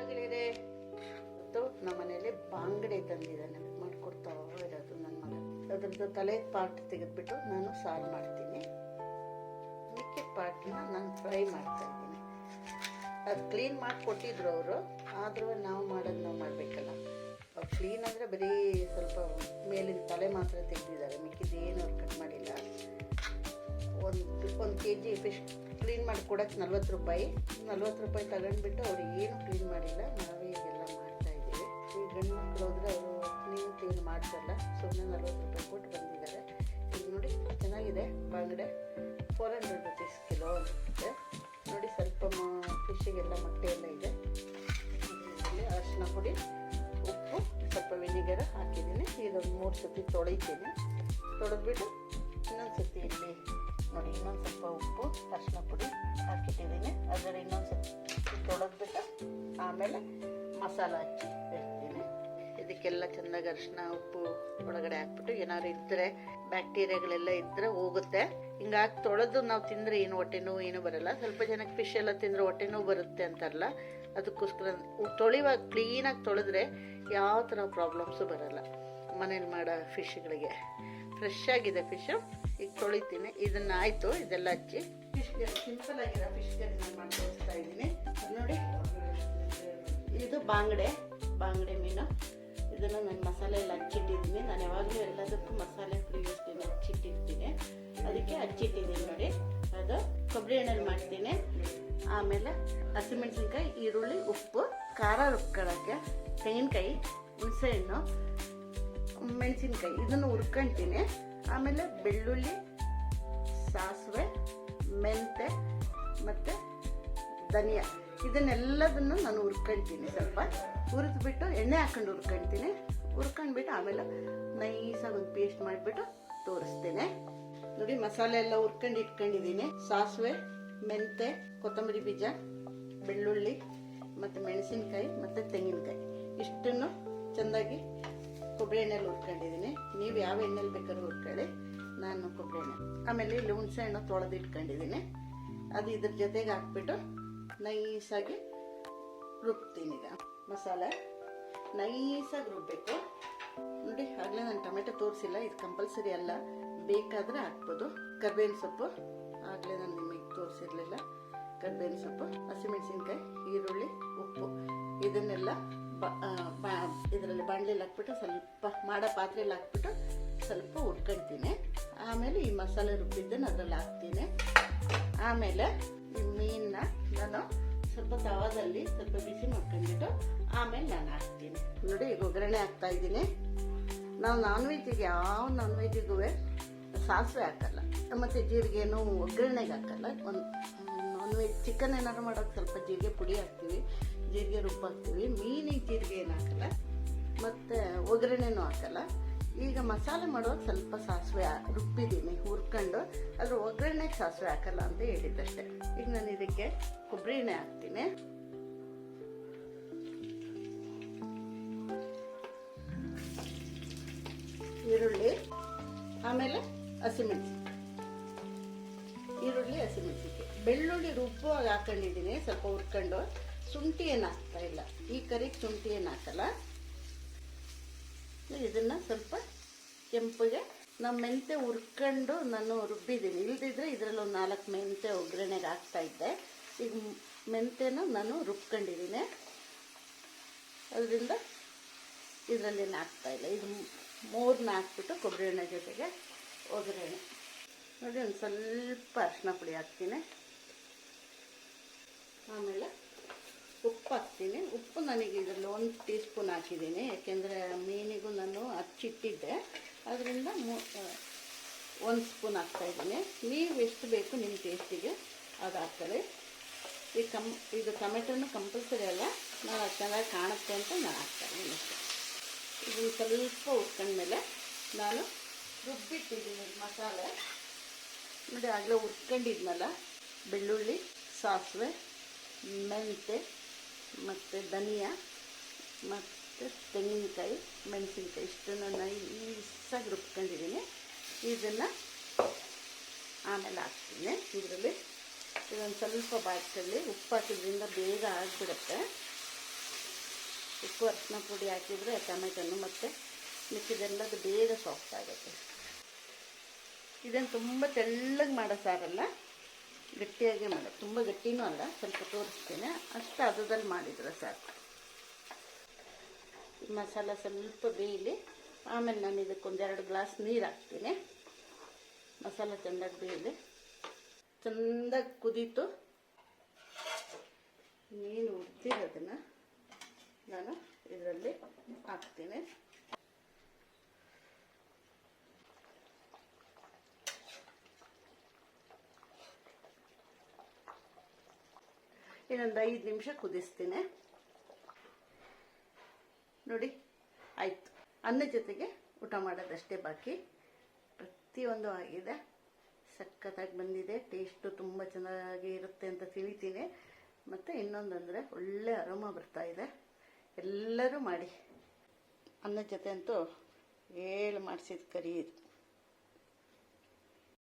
ಗೆಳೆಯರೆ, ಇವತ್ತು ನಮ್ಮ ಮನೇಲಿ ಬಾಂಗಡೆ ತಂದಿದ್ದಾನೆ, ಮಾಡ್ಕೊಡ್ತಾ ಇರೋದು ನನ್ನ ಮಗ. ಅದ್ರದ್ದು ತಲೆ ಪಾರ್ಟ್ ತೆಗೆದ್ಬಿಟ್ಟು ನಾನು ಸಾರು ಮಾಡ್ತೀನಿ, ಮಿಕ್ಕಿದ ಪಾರ್ಟ್ನ ನಾನು ಫ್ರೈ ಮಾಡ್ತಾ ಇದ್ದೀನಿ. ಅದು ಕ್ಲೀನ್ ಮಾಡಿ ಕೊಟ್ಟಿದ್ರು ಅವರು, ಆದರೂ ನಾವು ಮಾಡೋದು ನಾವು ಮಾಡಬೇಕಲ್ಲ. ಅವ್ರು ಕ್ಲೀನ್ ಅಂದರೆ ಬರೀ ಸ್ವಲ್ಪ ಮೇಲಿನ ತಲೆ ಮಾತ್ರ ತೆಗೆದಿದ್ದಾರೆ, ಮಿಕ್ಕಿದ್ದೇನು ಅವ್ರು ಕಟ್ ಮಾಡಿಲ್ಲ. ಒಂದು ಕೆ ಜಿ ಫಿಶ್ ಕ್ಲೀನ್ ಮಾಡಿ ಕೊಡೋಕ್ಕೆ 40 ರೂಪಾಯಿ ತಗೊಂಡ್ಬಿಟ್ಟು ಅವ್ರು ಏನು ಕ್ಲೀನ್ ಮಾಡಿಲ್ಲ, ನಾವೇ ಇದೆಲ್ಲ ಮಾಡ್ತಾಯಿದ್ದೀವಿ. ಈ ಗಂಡು ಮಕ್ಕಳು ಹೋದರೆ ಅವರು ಕ್ಲೀನ್ ಮಾಡಿಸಲ್ಲ, ಸುಮ್ಮನೆ 40 ರೂಪಾಯಿ ಕೊಟ್ಟು ಬಂದಿದ್ದಾರೆ. ಈಗ ನೋಡಿ ಚೆನ್ನಾಗಿದೆ ಬಾಂಗಡೆ, 400 ರುಪೀಸ್ ಕಿಲೋ ಅನಿಸುತ್ತೆ. ನೋಡಿ ಸ್ವಲ್ಪ ಫಿಶ್ಶಿಗೆಲ್ಲ ಮೊಟ್ಟೆ ಎಲ್ಲ ಇದೆ. ಇದರಲ್ಲಿ ಅರಿಶಿನ ಪುಡಿ, ಉಪ್ಪು, ಸ್ವಲ್ಪ ವಿನಿಗರ್ ಹಾಕಿದ್ದೀನಿ. ಇದೊಂದು 3 ಸತಿ ತೊಳಿತೀನಿ. ತೊಳೆದ್ಬಿಟ್ಟು ಇನ್ನೊಂದು ಸತಿ ಇಲ್ಲಿ ನೋಡಿ ಇನ್ನೊಂದು ಸ್ವಲ್ಪ ಉಪ್ಪು, ಅರಿಶಿನ ಪುಡಿ ಹಾಕಿಟ್ಟಿದ್ದೀನಿ. ಅದರ ಇನ್ನೊಂದು ಸತಿ ತೊಳೆದ್ಬಿಟ್ಟು ಆಮೇಲೆ ಮಸಾಲ ಹಚ್ಚಿ ಇಡ್ತೀನಿ. ಇದಕ್ಕೆಲ್ಲ ಚೆನ್ನಾಗಿ ಅರಿಶಿನ ಉಪ್ಪು ಒಳಗಡೆ ಹಾಕ್ಬಿಟ್ಟು ಏನಾದ್ರು ಇದ್ದರೆ ಬ್ಯಾಕ್ಟೀರಿಯಾಗಳೆಲ್ಲ ಇದ್ದರೆ ಹೋಗುತ್ತೆ. ಹಿಂಗಾಗಿ ತೊಳೆದು ನಾವು ತಿಂದರೆ ಏನು ಹೊಟ್ಟೆ ನೋವು ಏನು ಬರಲ್ಲ. ಸ್ವಲ್ಪ ಜನಕ್ಕೆ ಫಿಶ್ ಎಲ್ಲ ತಿಂದರೆ ಹೊಟ್ಟೆ ನೋವು ಬರುತ್ತೆ ಅಂತಾರಲ್ಲ, ಅದಕ್ಕೋಸ್ಕರ ತೊಳೆಯುವಾಗ ಕ್ಲೀನಾಗಿ ತೊಳೆದ್ರೆ ಯಾವ ಥರ ಪ್ರಾಬ್ಲಮ್ಸು ಬರಲ್ಲ. ಮನೇಲಿ ಮಾಡೋ ಫಿಶ್ಗಳಿಗೆ ಫ್ರೆಶ್ ಆಗಿದೆ ಫಿಶ್ಶು. ಈಗ ತೊಳಿತೀನಿ. ಇದನ್ನು ಆಯಿತು, ಇದೆಲ್ಲ ಹಚ್ಚಿ ಫಿಶ್ ಕರಿ, ಸಿಂಪಲ್ ಆಗಿರೋ ಫಿಶ್ ಕರಿ ನಾನು ಮಾಡಿ ತೋರಿಸ್ತಾ ಇದ್ದೀನಿ. ನೋಡಿ, ಇದು ಬಾಂಗಡೆ ಮೀನು. ಇದನ್ನು ನಾನು ಮಸಾಲೆ ಎಲ್ಲ ಹಚ್ಚಿಟ್ಟಿದ್ದೀನಿ. ನಾನು ಯಾವಾಗಲೂ ಎಲ್ಲದಕ್ಕೂ ಮಸಾಲೆ ಫ್ರೀ ಇರ್ತೀನಿ, ಹಚ್ಚಿಟ್ಟಿರ್ತೀನಿ. ಅದಕ್ಕೆ ಹಚ್ಚಿಟ್ಟಿದ್ದೀನಿ ನೋಡಿ. ಅದು ಕೊಬ್ಬರಿ ಎಣ್ಣೆಲಿ ಮಾಡ್ತೀನಿ. ಆಮೇಲೆ ಹಸಿಮೆಣಸಿನ್ಕಾಯಿ, ಈರುಳ್ಳಿ, ಉಪ್ಪು, ಖಾರ ರುಬ್ಕೊಳ್ಳೋಕ್ಕೆ ತೆಂಗಿನಕಾಯಿ, ಹುಣಸೆಹಣ್ಣು, ಮೆಣಸಿನ್ಕಾಯಿ ಇದನ್ನು ಹುರ್ಕೊಳ್ತೀನಿ. ಆಮೇಲೆ ಬೆಳ್ಳುಳ್ಳಿ, ಸಾಸಿವೆ, ಮೆಂತೆ ಮತ್ತು ಧನಿಯಾ ಇದನ್ನೆಲ್ಲದನ್ನು ನಾನು ಹುರ್ಕೊಳ್ತೀನಿ. ಸ್ವಲ್ಪ ಹುರಿದ್ಬಿಟ್ಟು ಎಣ್ಣೆ ಹಾಕೊಂಡು ಹುರ್ಕೊಳ್ತೀನಿ. ಹುರ್ಕೊಂಡ್ಬಿಟ್ಟು ಆಮೇಲೆ ನೈಸಾಗಿ ಒಂದು ಪೇಸ್ಟ್ ಮಾಡಿಬಿಟ್ಟು ತೋರಿಸ್ತೇನೆ. ನೋಡಿ, ಮಸಾಲೆ ಎಲ್ಲ ಹುರ್ಕೊಂಡು ಇಟ್ಕೊಂಡಿದ್ದೀನಿ. ಸಾಸಿವೆ, ಮೆಂತೆ, ಕೊತ್ತಂಬರಿ ಬೀಜ, ಬೆಳ್ಳುಳ್ಳಿ ಮತ್ತು ಮೆಣಸಿನ್ಕಾಯಿ ಮತ್ತು ತೆಂಗಿನಕಾಯಿ ಇಷ್ಟನ್ನು ಚೆಂದಾಗಿ ಕೊಬ್ಬರಿ ಎಣ್ಣೆಲಿ ಹುರ್ಕೊಂಡಿದ್ದೀನಿ. ನೀವು ಯಾವ ಎಣ್ಣೆಲಿ ಬೇಕಾದ್ರೂ ಹುರ್ಕೊಳ್ಳಿ, ನಾನು ಕೊಬ್ಬರಿ ಎಣ್ಣೆ. ಆಮೇಲೆ ಇಲ್ಲಿ ಹುಣಸೆ ಹಣ್ಣು ತೊಳೆದು ಇಟ್ಕೊಂಡಿದ್ದೀನಿ. ಅದು ಇದ್ರ ಜೊತೆಗೆ ಹಾಕ್ಬಿಟ್ಟು ನೈಸಾಗಿ ರುಬ್ತೀನಿ. ಈಗ ಮಸಾಲೆ ನೈಸಾಗಿ ರುಬ್ಬಬೇಕು. ನೋಡಿ, ಆಗಲೇ ನಾನು ಟೊಮೆಟೊ ತೋರಿಸಿಲ್ಲ, ಇದು ಕಂಪಲ್ಸರಿ ಅಲ್ಲ, ಬೇಕಾದರೆ ಹಾಕ್ಬೋದು. ಕರ್ಬೇವಿನ ಸೊಪ್ಪು ಆಗಲೇ ನಾನು ನಿಮಗೆ ತೋರಿಸಿರ್ಲಿಲ್ಲ. ಕರ್ಬೇವಿನ ಸೊಪ್ಪು, ಹಸಿಮೆಣಸಿನ್ಕಾಯಿ, ಈರುಳ್ಳಿ, ಉಪ್ಪು ಇದನ್ನೆಲ್ಲ ಇದರಲ್ಲಿ ಬಾಣಲೆಯಲ್ಲಿ ಹಾಕ್ಬಿಟ್ಟು ಸ್ವಲ್ಪ ಮಾಡೋ ಪಾತ್ರೆಯಲ್ಲಿ ಹಾಕ್ಬಿಟ್ಟು ಸ್ವಲ್ಪ ಹುರ್ಕೊಳ್ತೀನಿ. ಆಮೇಲೆ ಈ ಮಸಾಲೆ ರುಬ್ಬಿದ್ದನ್ನು ಅದರಲ್ಲಿ ಹಾಕ್ತೀನಿ. ಆಮೇಲೆ ಈ ಮೀನನ್ನ ನಾನು ಸ್ವಲ್ಪ ತವಾದಲ್ಲಿ ಸ್ವಲ್ಪ ಬಿಸಿ ಮಾಡ್ಕೊಂಡ್ಬಿಟ್ಟು ಆಮೇಲೆ ನಾನು ಹಾಕ್ತೀನಿ. ನೋಡಿ, ಈಗ ಒಗ್ಗರಣೆ ಹಾಕ್ತಾ ಇದ್ದೀನಿ. ನಾವು ನಾನ್ ವೆಜ್ಜಿಗೆ ಯಾವ ನಾನ್ ವೆಜ್ಜಿಗೂ ಸಾಸಿವೆ ಹಾಕಲ್ಲ ಮತ್ತು ಜೀರಿಗೆನೂ ಒಗ್ಗರಣೆಗೆ ಹಾಕಲ್ಲ. ಒಂದು ನಾನ್ ವೆಜ್ ಚಿಕನ್ ಏನಾದ್ರು ಮಾಡೋಕೆ ಸ್ವಲ್ಪ ಜೀರಿಗೆ ಪುಡಿ ಹಾಕ್ತೀವಿ, ಜೀರಿಗೆ ರುಬ್ಬ ಹಾಕ್ತೀವಿ. ಮೀನಿಗೆ ಜೀರಿಗೆ ಏನು ಹಾಕಲ್ಲ ಮತ್ತು ಒಗ್ಗರಣೆನೂ ಹಾಕಲ್ಲ. ಈಗ ಮಸಾಲೆ ಮಾಡುವಾಗ ಸ್ವಲ್ಪ ಸಾಸಿವೆ ರುಬ್ಬಿದ್ದೀನಿ ಹುರ್ಕೊಂಡು, ಅದ್ರ ಒಗ್ಗರಣೆಗೆ ಸಾಸಿವೆ ಹಾಕಲ್ಲ ಅಂತ ಹೇಳಿದ್ದಷ್ಟೇ. ಈಗ ನಾನು ಇದಕ್ಕೆ ಕೊಬ್ಬರಿ ಎಣ್ಣೆ ಹಾಕ್ತೀನಿ. ಈರುಳ್ಳಿ, ಆಮೇಲೆ ಈರುಳ್ಳಿ, ಹಸಿಮೆಣಸಿನ್ಕಾಯಿ, ಬೆಳ್ಳುಳ್ಳಿ ರುಬ್ಬುವಾಗ ಹಾಕೊಂಡಿದ್ದೀನಿ ಸ್ವಲ್ಪ ಹುರ್ಕೊಂಡು. ಶುಂಠಿ ಏನು ಹಾಕ್ತಾ ಇಲ್ಲ ಈ ಕರಿಗೆ, ಶುಂಠಿ ಏನು ಹಾಕಲ್ಲ. ಇದನ್ನು ಸ್ವಲ್ಪ ಕೆಂಪಗೆ ನಾವು ಮೆಂತೆ ಹುರ್ಕೊಂಡು ನಾನು ರುಬ್ಬಿದ್ದೀನಿ. ಇಲ್ದಿದ್ರೆ ಇದರಲ್ಲಿ ಒಂದು 4 ಮೆಂತೆ ಒಗ್ಗರಣೆಗೆ ಹಾಕ್ತಾಯಿದ್ದೆ. ಈಗ ಮೆಂತೆನ ನಾನು ರುಬ್ಕೊಂಡಿದ್ದೀನಿ, ಅದರಿಂದ ಇದರಲ್ಲೇನು ಹಾಕ್ತಾಯಿಲ್ಲ. ಇದು 3ನ ಹಾಕ್ಬಿಟ್ಟು ಕೊಬ್ಬರಿ ಎಣ್ಣೆ ಜೊತೆಗೆ ಒಗ್ಗರಣೆ. ನೋಡಿ, ಒಂದು ಸ್ವಲ್ಪ ಅರಿಶಿನ ಪುಡಿ ಹಾಕ್ತೀನಿ. ಆಮೇಲೆ ಉಪ್ಪು ಹಾಕ್ತೀನಿ. ಉಪ್ಪು ನನಗೆ ಇದರಲ್ಲಿ 1 ಟೀ ಸ್ಪೂನ್ ಹಾಕಿದ್ದೀನಿ, ಯಾಕೆಂದರೆ ಮೀನಿಗೂ ನಾನು ಹಚ್ಚಿಟ್ಟಿದ್ದೆ, ಅದರಿಂದ 1 ಸ್ಪೂನ್ ಹಾಕ್ತಾಯಿದ್ದೀನಿ. ನೀವು ಎಷ್ಟು ಬೇಕು ನಿಮ್ಮ ಟೇಸ್ಟಿಗೆ ಅದು ಹಾಕ್ಕೊಳ್ಳಿ. ಇದು ಟೊಮೆಟೊನು ಕಂಪಲ್ಸರಿ ಅಲ್ಲ, ನಾನು ಅದು ಚೆನ್ನಾಗಿ ಕಾಣುತ್ತೆ ಅಂತ ನಾನು ಹಾಕ್ತಾಯಿದ್ದೀನಿ ಅಷ್ಟೇ. ಇದನ್ನು ಸ್ವಲ್ಪ ಹುರ್ಕೊಂಡ್ಮೇಲೆ ನಾನು ರುಬ್ಬಿಟ್ಟಿದ್ದೀನಿ ಮಸಾಲೆ. ನೋಡಿ, ಆಗಲೇ ಹುರ್ಕೊಂಡಿದ್ನಲ್ಲ, ಬೆಳ್ಳುಳ್ಳಿ, ಸಾಸಿವೆ, ಮೆಂತೆ ಮತ್ತು ಧನಿಯಾ ಮತ್ತು ತೆಂಗಿನಕಾಯಿ, ಮೆಣಸಿನ್ಕಾಯಿ ಇಷ್ಟನ್ನು ನೈಸಾಗಿ ರುಬ್ಕೊಂಡಿದ್ದೀನಿ. ಇದನ್ನು ಆಮೇಲೆ ಹಾಕ್ತೀನಿ ಇದರಲ್ಲಿ. ಇದೊಂದು ಸ್ವಲ್ಪ ಬಾಟ್ಸಲ್ಲಿ ಉಪ್ಪು ಹಾಕಿದ್ರಿಂದ ಬೇಗ ಆಗಿಬಿಡುತ್ತೆ. ಉಪ್ಪು ಅರಿಶಿನ ಪುಡಿ ಹಾಕಿದರೆ ಟೊಮೆಟೊನು ಮತ್ತು ಮಿಕ್ಕಿದೆಲ್ಲದು ಬೇಗ ಸಾಫ್ಟ್ ಆಗುತ್ತೆ. ಇದನ್ನು ತುಂಬ ತೆಳ್ಳಗೆ ಮಾಡೋ ಸಾರಲ್ಲ, ಗಟ್ಟಿಯಾಗಿ ಮಾಡೋದು. ತುಂಬ ಗಟ್ಟಿನೂ ಅಲ್ಲ, ಸ್ವಲ್ಪ ತೋರಿಸ್ತೇನೆ. ಅಷ್ಟು ಹದದಲ್ಲಿ ಮಾಡಿದ್ರೆ ಸಾಕು. ಮಸಾಲ ಸ್ವಲ್ಪ ಬೇಯಲಿ, ಆಮೇಲೆ ನಾನು ಇದಕ್ಕೊಂದೆರಡು ಗ್ಲಾಸ್ ನೀರು ಹಾಕ್ತೀನಿ. ಮಸಾಲ ಚೆಂದಾಗಿ ಬೇಯಲಿ. ಚೆಂದಾಗಿ ಕುದೀತು. ಮೀನು ಉರ್ದಿರೋದನ್ನು ನಾನು ಇದರಲ್ಲಿ ಹಾಕ್ತೀನಿ. ಇನ್ನೊಂದು 5 ನಿಮಿಷ ಕುದಿಸ್ತೀನಿ. ನೋಡಿ ಆಯಿತು. ಅನ್ನ ಜೊತೆಗೆ ಊಟ ಮಾಡೋದಷ್ಟೇ ಬಾಕಿ. ಪ್ರತಿಯೊಂದು ಆಗಿದೆ. ಸಖತ್ತಾಗಿ ಬಂದಿದೆ. ಟೇಸ್ಟು ತುಂಬ ಚೆನ್ನಾಗಿ ಇರುತ್ತೆ ಅಂತ ತಿಳಿತೀನಿ. ಮತ್ತು ಇನ್ನೊಂದಂದರೆ ಒಳ್ಳೆ ಅರೋಮ ಬರ್ತಾಯಿದೆ. ಎಲ್ಲರೂ ಮಾಡಿ. ಅನ್ನದ ಜೊತೆ ಅಂತೂ ಮಾಡಿಸಿದ ಕರಿ ಇದು.